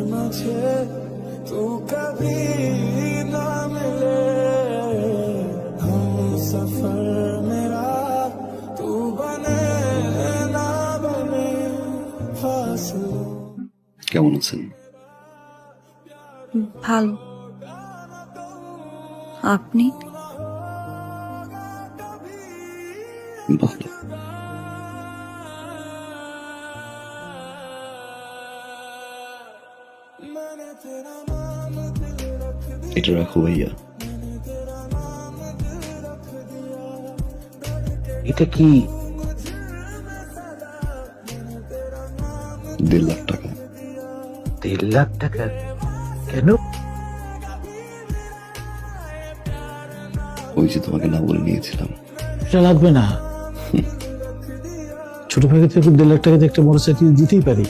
मुझे तू कभी ना मिले हम सफर मेरा तू बने ना बने फासलों। কেমন আছেন? ভালো। আপনি? ভালো। এটা রাখো ভাইয়া। এটা কি? 1.5 লাখ টাকা। 1.5 লাখ টাকা? কেন? ওই যে তোমাকে না বলে নিয়েছিলাম। এটা লাগবে না। ছোট ভাইকে থেকে 1.5 লাখ টাকা দিয়ে একটা মোটরসাইকেল দিতেই পারি।